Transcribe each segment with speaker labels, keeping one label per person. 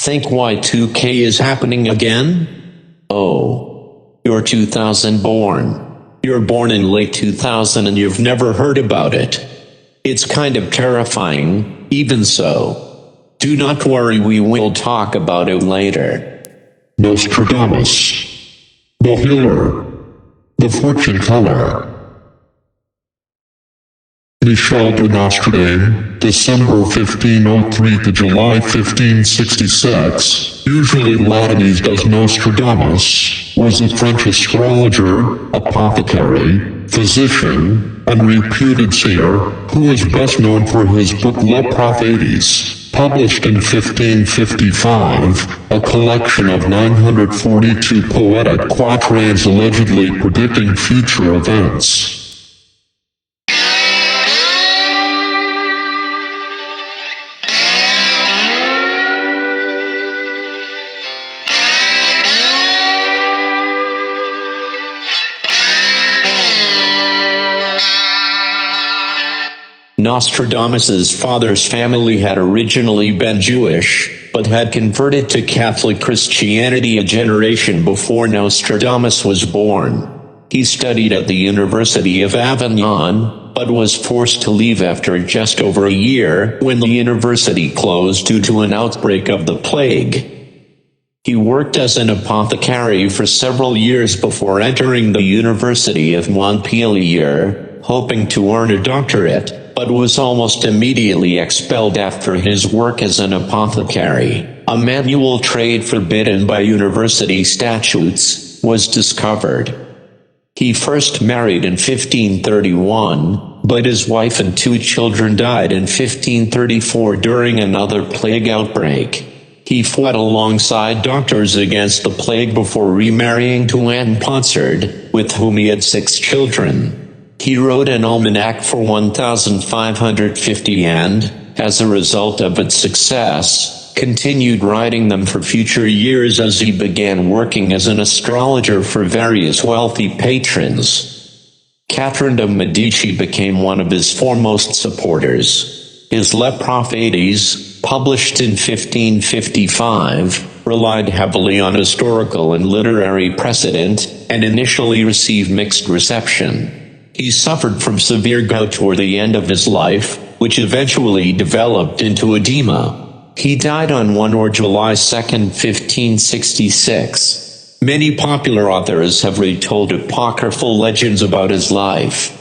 Speaker 1: Think Y2K is happening again? Oh. You're 2000 born. You're born in late 2000 and you've never heard about it. It's kind of terrifying, even so. Do not worry, we will talk about it later.
Speaker 2: Nostradamus. The Healer. The Fortune Teller. Michel de Nostradame, December 1503 to July 1566, usually Latinized as Nostradamus, was a French astrologer, apothecary, physician, and reputed seer, who is best known for his book Les Prophéties, published in 1555, a collection of 942 poetic quatrains allegedly predicting future events.
Speaker 1: Nostradamus's father's family had originally been Jewish, but had converted to Catholic Christianity a generation before Nostradamus was born. He studied at the University of Avignon, but was forced to leave after just over a year when the university closed due to an outbreak of the plague. He worked as an apothecary for several years before entering the University of Montpellier, hoping to earn a doctorate, but was almost immediately expelled after his work as an apothecary. A manual trade forbidden by university statutes was discovered. He first married in 1531, but his wife and 2 children died in 1534 during another plague outbreak. He fought alongside doctors against the plague before remarrying to Anne Ponsard, with whom he had 6 children. He wrote an almanac for 1550 and, as a result of its success, continued writing them for future years as he began working as an astrologer for various wealthy patrons. Catherine de' Medici became one of his foremost supporters. His Les Prophéties, published in 1555, relied heavily on historical and literary precedent, and initially received mixed reception. He suffered from severe gout toward the end of his life, which eventually developed into edema. He died on 1 or July 2, 1566. Many popular authors have retold apocryphal legends about his life.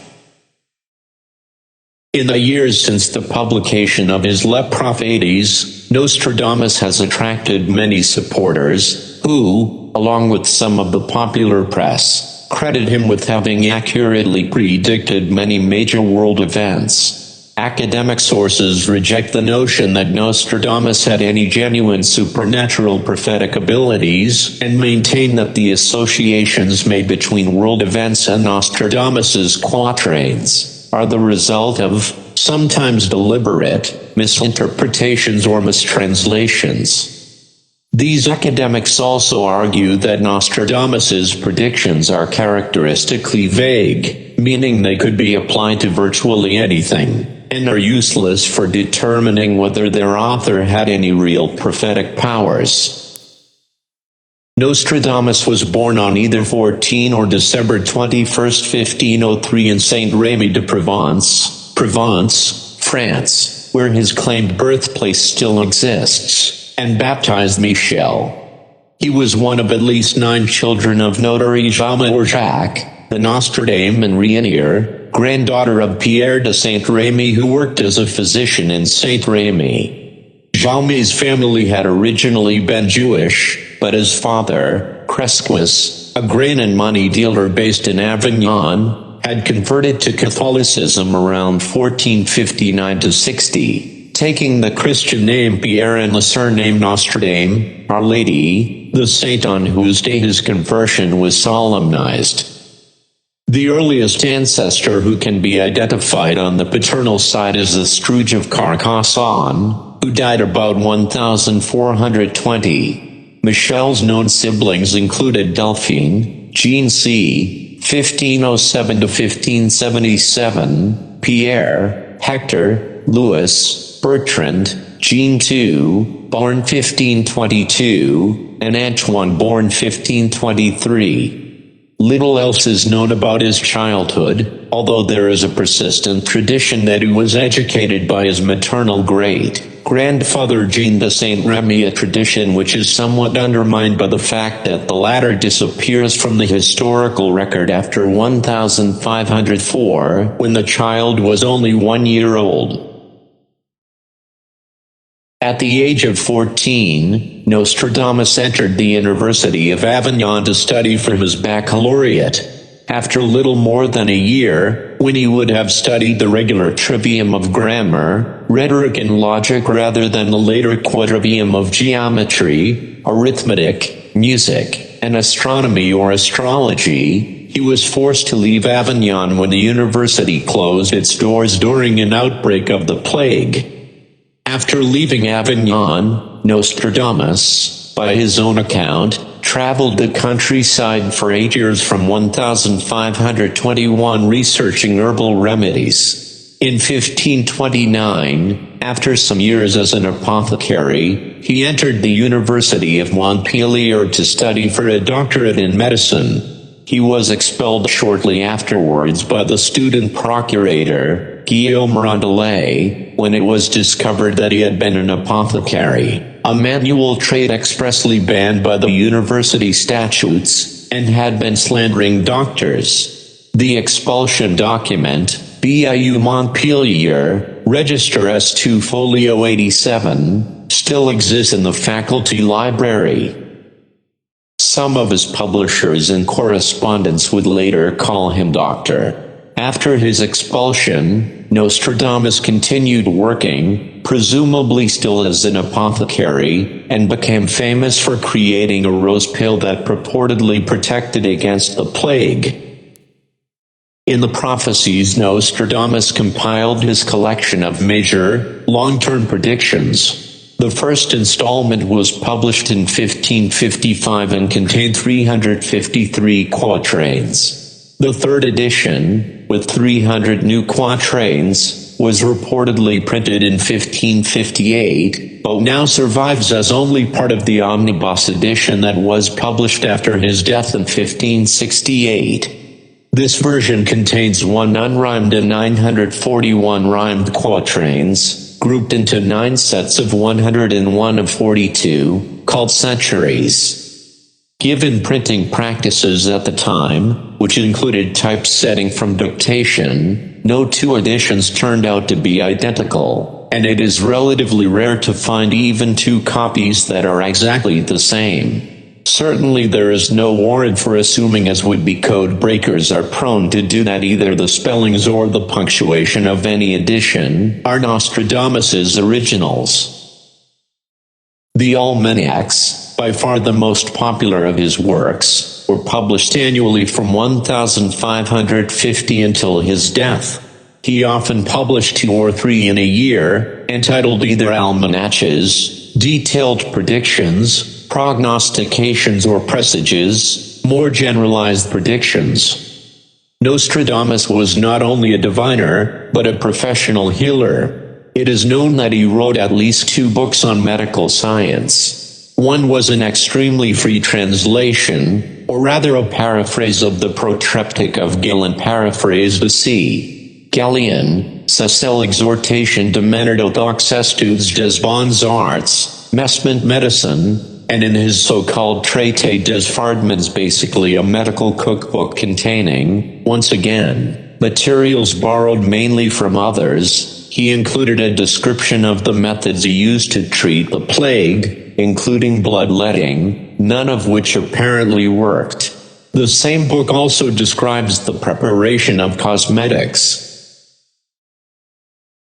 Speaker 1: In the years since the publication of his Les Prophéties, Nostradamus has attracted many supporters, who, along with some of the popular press, credit him with having accurately predicted many major world events. Academic sources reject the notion that Nostradamus had any genuine supernatural prophetic abilities, and maintain that the associations made between world events and Nostradamus's quatrains are the result of, sometimes deliberate, misinterpretations or mistranslations. These academics also argue that Nostradamus's predictions are characteristically vague, meaning they could be applied to virtually anything, and are useless for determining whether their author had any real prophetic powers. Nostradamus was born on either 14 or December 21, 1503 in Saint-Rémy de Provence, France, where his claimed birthplace still exists, and baptized Michel. He was one of at least 9 children of Notary Jaume or Jacques, the Nostradame and Reynier, granddaughter of Pierre de Saint-Rémy, who worked as a physician in Saint-Rémy. Jaume's family had originally been Jewish, but his father, Cresquis, a grain and money dealer based in Avignon, had converted to Catholicism around 1459–60. Taking the Christian name Pierre and the surname Nostradame, Our Lady, the saint on whose day his conversion was solemnized. The earliest ancestor who can be identified on the paternal side is the Scrooge of Carcassonne, who died about 1420. Michel's known siblings included Delphine, Jean C. 1507–1577, Pierre, Hector, Louis, Bertrand, Jean II, born 1522, and Antoine, born 1523. Little else is known about his childhood, although there is a persistent tradition that he was educated by his maternal great-grandfather Jean de Saint Remy, a tradition which is somewhat undermined by the fact that the latter disappears from the historical record after 1504, when the child was only 1 year old. At the age of 14, Nostradamus entered the University of Avignon to study for his baccalaureate. After little more than a year, when he would have studied the regular trivium of grammar, rhetoric and logic rather than the later quadrivium of geometry, arithmetic, music, and astronomy or astrology, he was forced to leave Avignon when the university closed its doors during an outbreak of the plague. After leaving Avignon, Nostradamus, by his own account, traveled the countryside for 8 years from 1521 researching herbal remedies. In 1529, after some years as an apothecary, he entered the University of Montpellier to study for a doctorate in medicine. He was expelled shortly afterwards by the student procurator, Guillaume Rondelet, when it was discovered that he had been an apothecary, a manual trade expressly banned by the university statutes, and had been slandering doctors. The expulsion document, BIU Montpellier, Register S2 Folio 87, still exists in the faculty library. Some of his publishers and correspondents would later call him Doctor. After his expulsion, Nostradamus continued working, presumably still as an apothecary, and became famous for creating a rose pill that purportedly protected against the plague. In the prophecies, Nostradamus compiled his collection of major, long-term predictions. The first installment was published in 1555 and contained 353 quatrains. The third edition, with 300 new quatrains, was reportedly printed in 1558, but now survives as only part of the omnibus edition that was published after his death in 1568. This version contains 1 unrhymed and 941 rhymed quatrains, grouped into 9 sets of 101 of 42, called centuries. Given printing practices at the time, which included typesetting from dictation, no two editions turned out to be identical, and it is relatively rare to find even 2 copies that are exactly the same. Certainly there is no warrant for assuming, as would-be code breakers are prone to do, that either the spellings or the punctuation of any edition are Nostradamus's originals. The Almanacs, by far the most popular of his works, were published annually from 1550 until his death. He often published 2 or 3 in a year, entitled either almanaches, detailed predictions, prognostications, or presages, more generalized predictions. Nostradamus was not only a diviner, but a professional healer. It is known that he wrote at least 2 books on medical science. One was an extremely free translation, or rather a paraphrase of the protreptic of Galen, paraphrased by C. Gallian, Cecil Exhortation de Ménodox Estudes des Bonnes Arts, Mesment Medicine, and in his so-called Traité des Fardements, basically a medical cookbook containing, once again, materials borrowed mainly from others, he included a description of the methods he used to treat the plague, including bloodletting, none of which apparently worked. The same book also describes the preparation of cosmetics.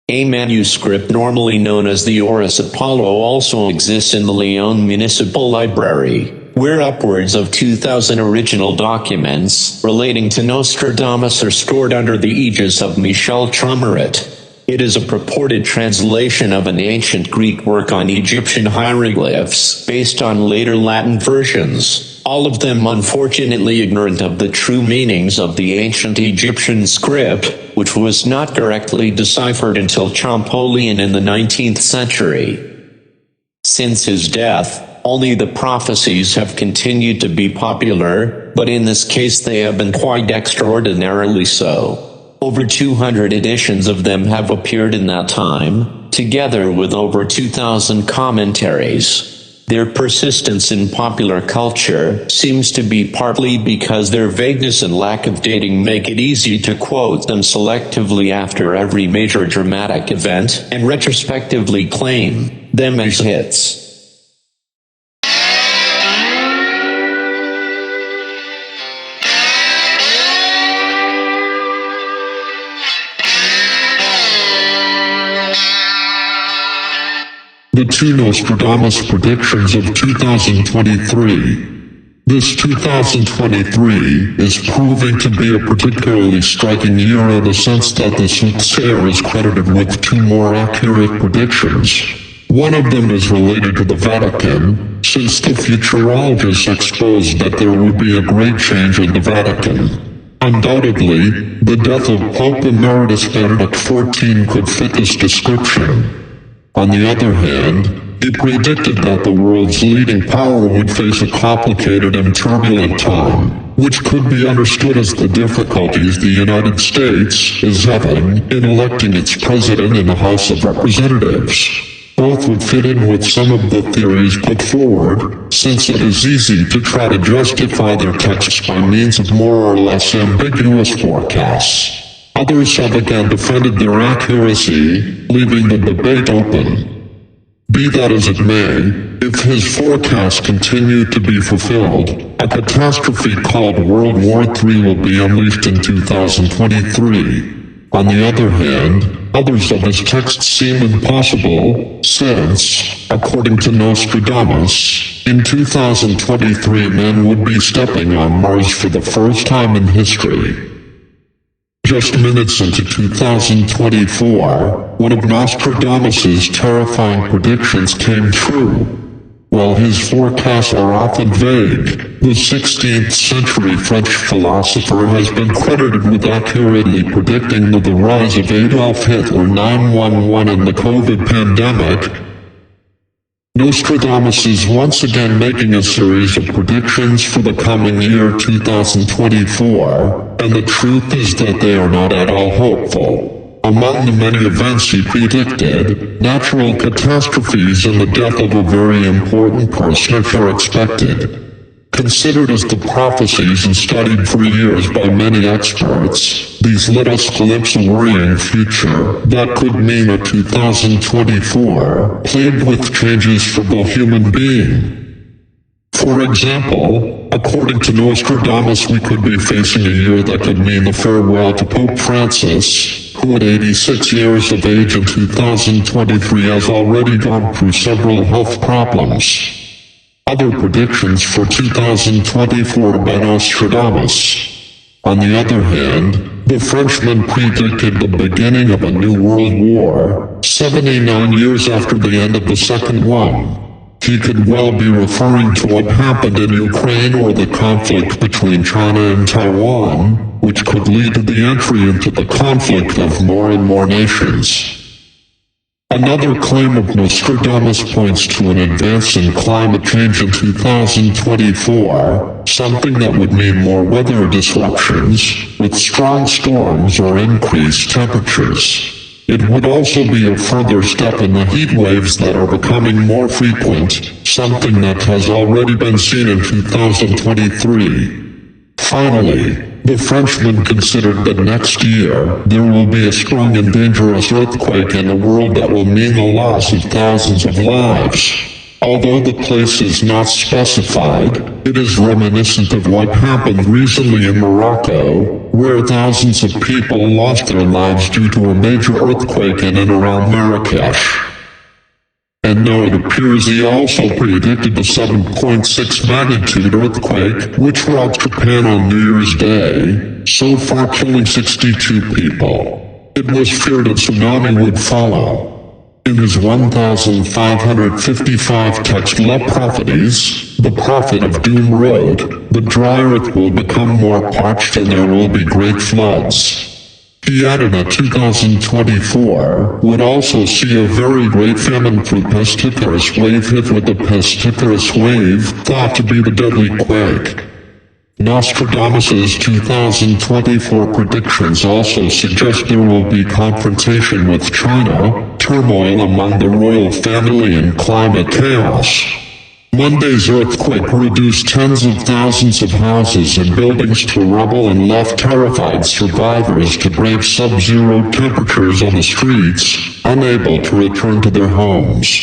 Speaker 1: A manuscript normally known as the Horus Apollo also exists in the Lyon Municipal Library, where upwards of 2,000 original documents relating to Nostradamus are stored under the aegis of Michel Tromeret. It is a purported translation of an ancient Greek work on Egyptian hieroglyphs based on later Latin versions, all of them unfortunately ignorant of the true meanings of the ancient Egyptian script, which was not correctly deciphered until Champollion in the 19th century. Since his death, only the prophecies have continued to be popular, but in this case they have been quite extraordinarily so. Over 200 editions of them have appeared in that time, together with over 2,000 commentaries. Their persistence in popular culture seems to be partly because their vagueness and lack of dating make it easy to quote them selectively after every major dramatic event and retrospectively claim them as hits.
Speaker 2: The two Nostradamus predictions of 2023. This 2023 is proving to be a particularly striking year in the sense that the soothsayer is credited with two more accurate predictions. One of them is related to the Vatican, since the futurologists exposed that there would be a great change in the Vatican. Undoubtedly, the death of Pope Emeritus Benedict XIV could fit this description. On the other hand, he predicted that the world's leading power would face a complicated and turbulent time, which could be understood as the difficulties the United States is having in electing its president in the House of Representatives. Both would fit in with some of the theories put forward, since it is easy to try to justify their texts by means of more or less ambiguous forecasts. Others have again defended their accuracy, leaving the debate open. Be that as it may, if his forecasts continue to be fulfilled, a catastrophe called World War III will be unleashed in 2023. On the other hand, others of his texts seem impossible, since, according to Nostradamus, in 2023 men would be stepping on Mars for the first time in history. Just minutes into 2024, one of Nostradamus's terrifying predictions came true. While his forecasts are often vague, the 16th century French philosopher has been credited with accurately predicting the rise of Adolf Hitler, 9/11 and the COVID pandemic. Nostradamus is once again making a series of predictions for the coming year 2024, and the truth is that they are not at all hopeful. Among the many events he predicted, natural catastrophes and the death of a very important personage are expected. Considered as the prophecies and studied for years by many experts, these let us glimpse a worrying future that could mean a 2024 plagued with changes for the human being. For example, according to Nostradamus, we could be facing a year that could mean the farewell to Pope Francis, who at 86 years of age in 2023 has already gone through several health problems. Other predictions for 2024 by Nostradamus. On the other hand, the Frenchman predicted the beginning of a new world war, 79 years after the end of the second one. He could well be referring to what happened in Ukraine or the conflict between China and Taiwan, which could lead to the entry into the conflict of more and more nations. Another claim of Nostradamus points to an advance in climate change in 2024, something that would mean more weather disruptions, with strong storms or increased temperatures. It would also be a further step in the heat waves that are becoming more frequent, something that has already been seen in 2023. Finally, the Frenchman considered that next year, there will be a strong and dangerous earthquake in the world that will mean the loss of thousands of lives. Although the place is not specified, it is reminiscent of what happened recently in Morocco, where thousands of people lost their lives due to a major earthquake in and around Marrakesh. And now it appears he also predicted the 7.6 magnitude earthquake, which rocked Japan on New Year's Day, so far killing 62 people. It was feared a tsunami would follow. In his 1555 text Le Prophéties, the prophet of doom wrote, "The dry earth will become more parched and there will be great floods." He added that 2024 would also see a very great famine through pestiferous wave hit, with the pestiferous wave thought to be the deadly quake. Nostradamus's 2024 predictions also suggest there will be confrontation with China, turmoil among the royal family, and climate chaos. Monday's earthquake reduced tens of thousands of houses and buildings to rubble and left terrified survivors to brave sub-zero temperatures on the streets, unable to return to their homes.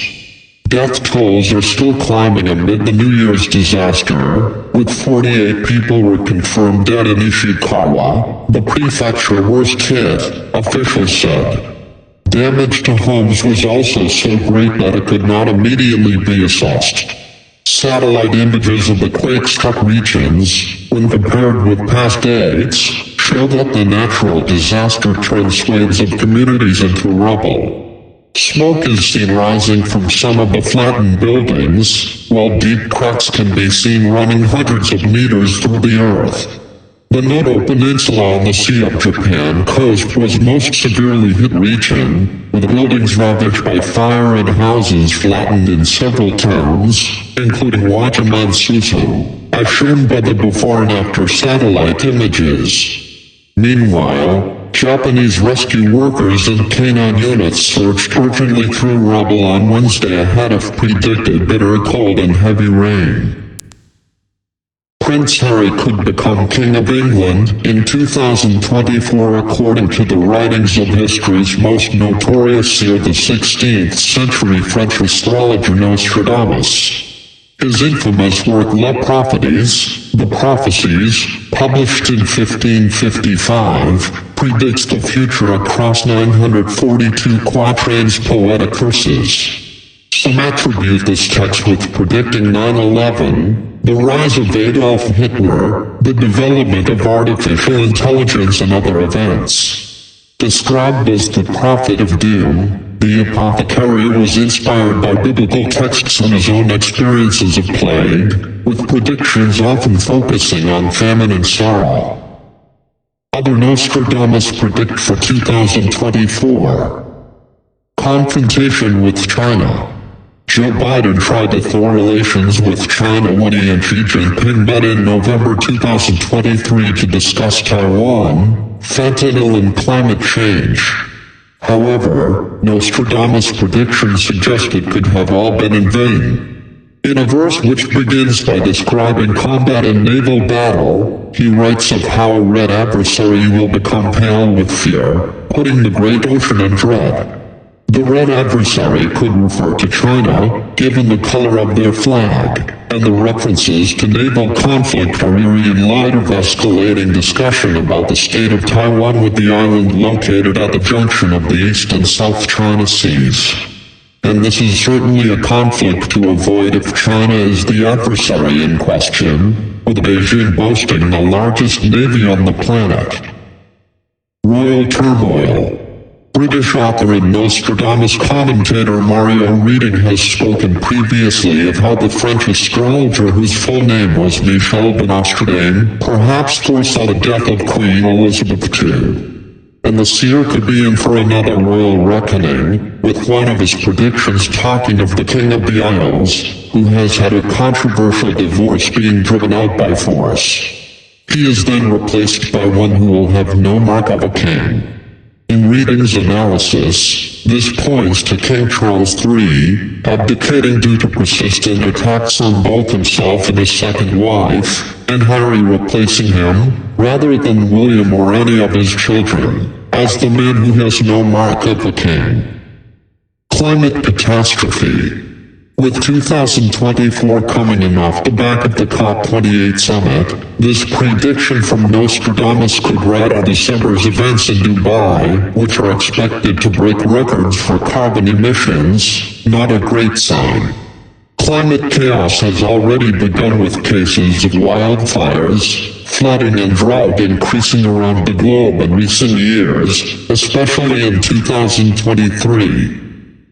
Speaker 2: Death tolls are still climbing amid the New Year's disaster, with 48 people were confirmed dead in Ishikawa, the prefecture worst hit, officials said. Damage to homes was also so great that it could not immediately be assessed. Satellite images of the quake-struck regions, when compared with past dates, show that the natural disaster turned swathes of communities into rubble. Smoke is seen rising from some of the flattened buildings, while deep cracks can be seen running hundreds of meters through the earth. The Noto Peninsula on the Sea of Japan coast was most severely hit region, with buildings ravaged by fire and houses flattened in several towns, including Wajiman Suzu, as shown by the before and after satellite images. Meanwhile, Japanese rescue workers and canine units searched urgently through rubble on Wednesday ahead of predicted bitter cold and heavy rain. Prince Harry could become King of England in 2024 according to the writings of history's most notorious seer, the 16th century French astrologer Nostradamus. His infamous work Les Prophéties, The Prophecies, published in 1555, predicts the future across 942 quatrains poetic verses. Some attribute this text with predicting 9/11, the rise of Adolf Hitler, the development of artificial intelligence, and other events. Described as the prophet of doom, the apothecary was inspired by biblical texts and his own experiences of plague, with predictions often focusing on famine and sorrow. Other Nostradamus predict for 2024. Confrontation with China. Joe Biden tried to thaw relations with China when he and Xi Jinping met in November 2023 to discuss Taiwan, fentanyl, and climate change. However, Nostradamus' predictions suggest it could have all been in vain. In a verse which begins by describing combat and naval battle, he writes of how a red adversary will become pale with fear, putting the great ocean in dread. The red adversary could refer to China, given the color of their flag, and the references to naval conflict are eerie in light of escalating discussion about the state of Taiwan, with the island located at the junction of the East and South China Seas. And this is certainly a conflict to avoid if China is the adversary in question, with Beijing boasting the largest navy on the planet. Royal turmoil. British author and Nostradamus commentator Mario Reading has spoken previously of how the French astrologer, whose full name was Michel Benastradain, perhaps foresaw the death of Queen Elizabeth II. And the seer could be in for another royal reckoning, with one of his predictions talking of the King of the Isles, who has had a controversial divorce, being driven out by force. He is then replaced by one who will have no mark of a king. In Reading's analysis, this points to King Charles III, abdicating due to persistent attacks on both himself and his second wife, and Harry replacing him, rather than William or any of his children, as the man who has no mark of a king. Climate catastrophe. With 2024 coming in off the back of the COP28 summit, this prediction from Nostradamus could rattle December's events in Dubai, which are expected to break records for carbon emissions, not a great sign. Climate chaos has already begun, with cases of wildfires, flooding and drought increasing around the globe in recent years, especially in 2023.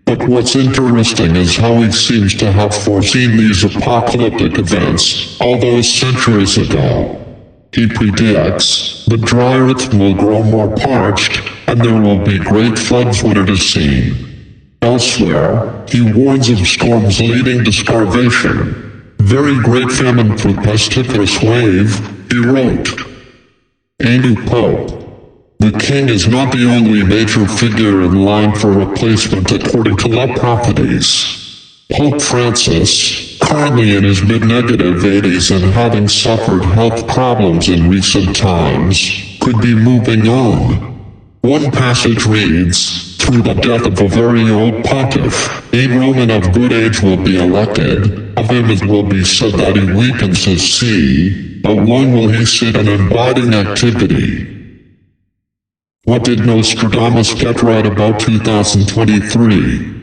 Speaker 2: But what's interesting is how he seems to have foreseen these apocalyptic events, all those centuries ago. He predicts, the dry earth will grow more parched, and there will be great floods when it is seen. Elsewhere, he warns of storms leading to starvation. Very great famine for pestiferous wave, he wrote. Anu Pope. The king is not the only major figure in line for replacement according to law prophecies. Pope Francis, currently in his mid-negative 80s and having suffered health problems in recent times, could be moving on. One passage reads, through the death of a very old pontiff, a Roman of good age will be elected. Of him it will be said that he weakens his see, but long will he sit in abiding activity. What did Nostradamus get right about 2023?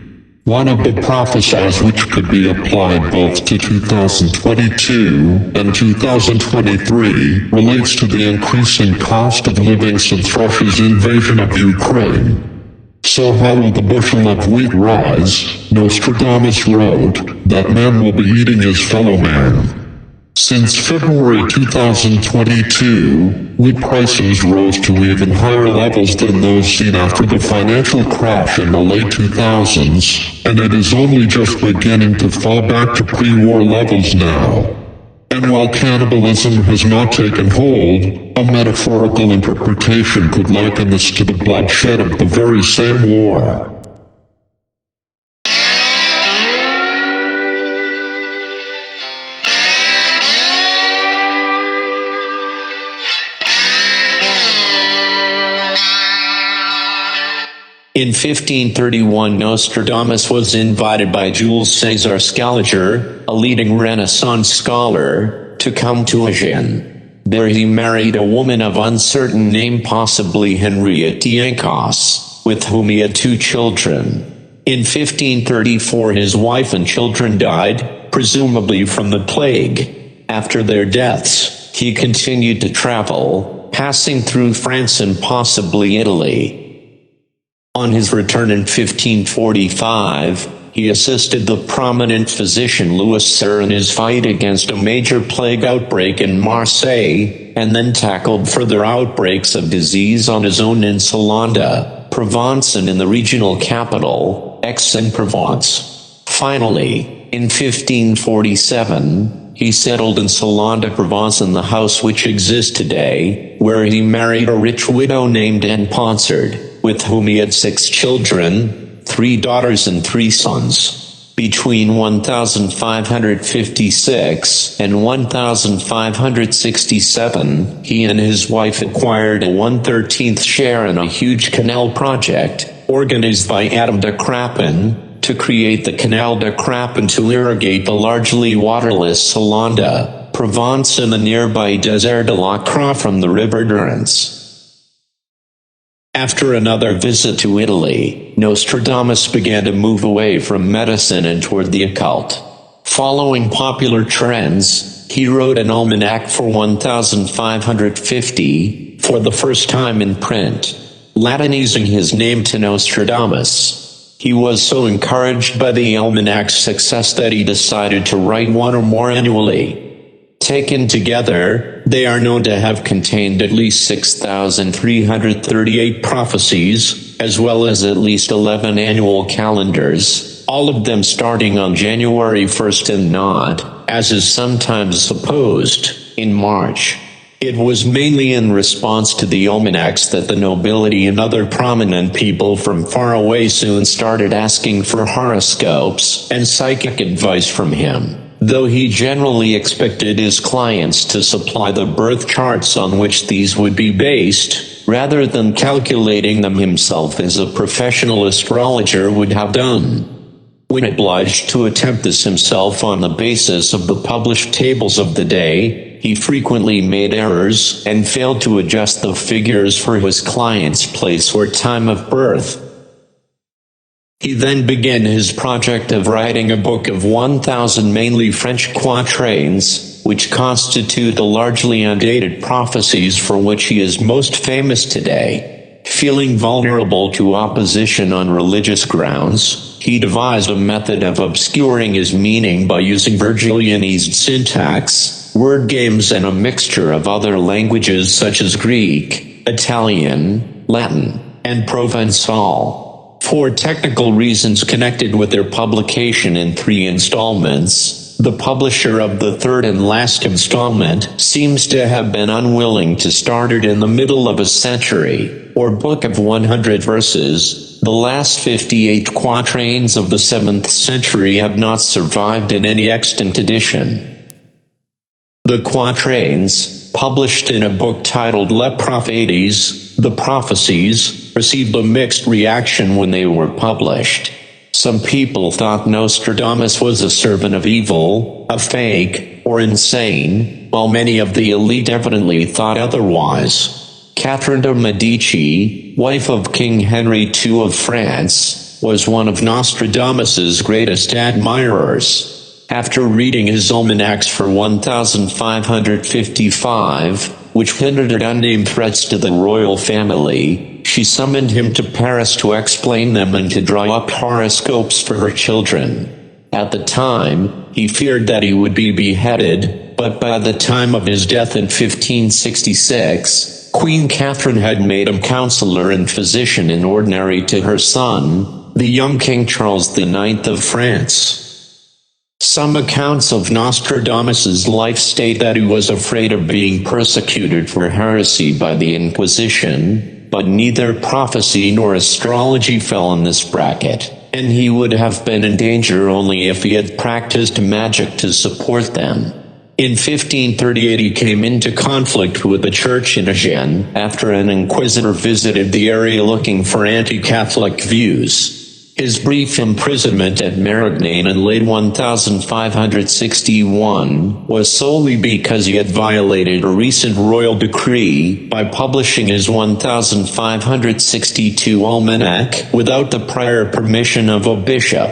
Speaker 2: One of the prophecies which could be applied both to 2022 and 2023 relates to the increasing cost of living since Russia's invasion of Ukraine. So how will the bushel of wheat rise? Nostradamus wrote that man will be eating his fellow man. Since February 2022, wheat prices rose to even higher levels than those seen after the financial crash in the late 2000s, and it is only just beginning to fall back to pre-war levels now. And while cannibalism has not taken hold, a metaphorical interpretation could liken this to the bloodshed of the very same war.
Speaker 1: In 1531, Nostradamus was invited by Jules César Scaliger, a leading Renaissance scholar, to come to Agen. There he married a woman of uncertain name, possibly Henriette d'Ancos, with whom he had 2 children. In 1534 his wife and children died, presumably from the plague. After their deaths, he continued to travel, passing through France and possibly Italy. On his return in 1545, he assisted the prominent physician Louis Serre in his fight against a major plague outbreak in Marseille, and then tackled further outbreaks of disease on his own in Salonda, Provence, and in the regional capital, Aix-en-Provence. Finally, in 1547, he settled in Salonda, Provence, in the house which exists today, where he married a rich widow named Anne Ponsard, with whom he had 6 children, 3 daughters and 3 sons. Between 1556 and 1567, he and his wife acquired a 1/13 share in a huge canal project, organized by Adam de Crappen, to create the Canal de Crappen to irrigate the largely waterless Salonda, Provence, and the nearby Désert de la Croix from the river Durance. After another visit to Italy, Nostradamus began to move away from medicine and toward the occult. Following popular trends, he wrote an almanac for 1550, for the first time in print, Latinizing his name to Nostradamus. He was so encouraged by the almanac's success that he decided to write one or more annually. Taken together, they are known to have contained at least 6,338 prophecies, as well as at least 11 annual calendars, all of them starting on January 1st and not, as is sometimes supposed, in March. It was mainly in response to the almanacs that the nobility and other prominent people from far away soon started asking for horoscopes and psychic advice from him, though he generally expected his clients to supply the birth charts on which these would be based, rather than calculating them himself as a professional astrologer would have done. When obliged to attempt this himself on the basis of the published tables of the day, he frequently made errors and failed to adjust the figures for his client's place or time of birth. He then began his project of writing a book of 1,000 mainly French quatrains, which constitute the largely undated prophecies for which he is most famous today. Feeling vulnerable to opposition on religious grounds, he devised a method of obscuring his meaning by using Virgilianized syntax, word games, and a mixture of other languages such as Greek, Italian, Latin, and Provençal. For technical reasons connected with their publication in 3 installments, the publisher of the third and last installment seems to have been unwilling to start it in the middle of a century, or book of 100 verses. The last 58 quatrains of the 7th century have not survived in any extant edition. The quatrains, published in a book titled Les Prophéties, The Prophecies, received a mixed reaction when they were published. Some people thought Nostradamus was a servant of evil, a fake, or insane, while many of the elite evidently thought otherwise. Catherine de' Medici, wife of King Henry II of France, was one of Nostradamus's greatest admirers. After reading his almanacs for 1555, which hinted at unnamed threats to the royal family, she summoned him to Paris to explain them and to draw up horoscopes for her children. At the time, he feared that he would be beheaded, but by the time of his death in 1566, Queen Catherine had made him counselor and physician in ordinary to her son, the young King Charles IX of France. Some accounts of Nostradamus's life state that he was afraid of being persecuted for heresy by the Inquisition, but neither prophecy nor astrology fell in this bracket, and he would have been in danger only if he had practiced magic to support them. In 1538 he came into conflict with the church in Agen after an inquisitor visited the area looking for anti-Catholic views. His brief imprisonment at Marignan in late 1561 was solely because he had violated a recent royal decree by publishing his 1562 almanac without the prior permission of a bishop.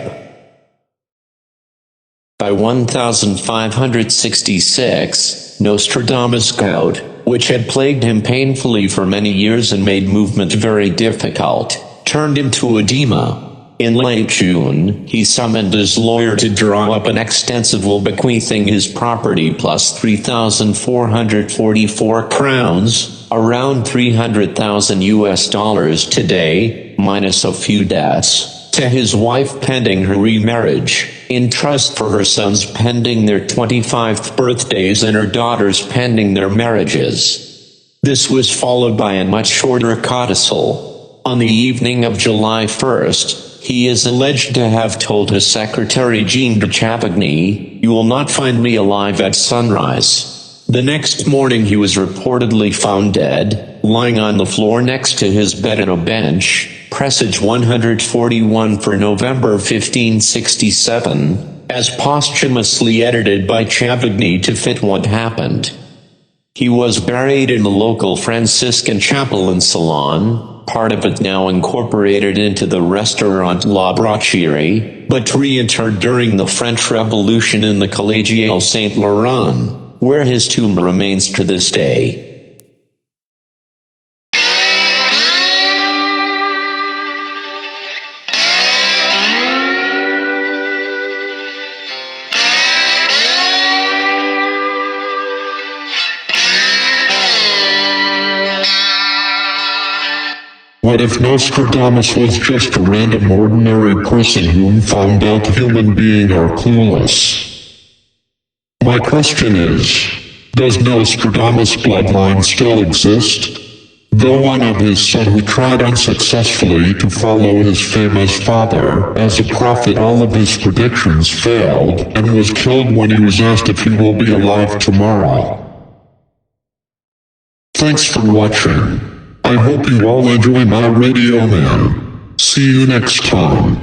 Speaker 1: By 1566, Nostradamus' gout, which had plagued him painfully for many years and made movement very difficult, turned him to edema. In late June, he summoned his lawyer to draw up an extensive will bequeathing his property plus 3,444 crowns, around $300,000 today, minus a few debts, to his wife pending her remarriage, in trust for her sons pending their 25th birthdays and her daughters pending their marriages. This was followed by a much shorter codicil. On the evening of July 1st, he is alleged to have told his secretary Jean de Chavigny, "You will not find me alive at sunrise." The next morning he was reportedly found dead, lying on the floor next to his bed in a bench, presage 141 for November 1567, as posthumously edited by Chavigny to fit what happened. He was buried in the local Franciscan chapel in Salon, part of it now incorporated into the restaurant La Brasserie, but reinterred during the French Revolution in the Collégiale Saint-Laurent, where his tomb remains to this day.
Speaker 2: What if Nostradamus was just a random ordinary person who found out human beings are clueless? My question is, does Nostradamus' bloodline still exist? Though one of his son who tried unsuccessfully to follow his famous father as a prophet, all of his predictions failed and was killed when he was asked if he will be alive tomorrow. Thanks for watching. I hope you all enjoy my Radio Man. See you next time.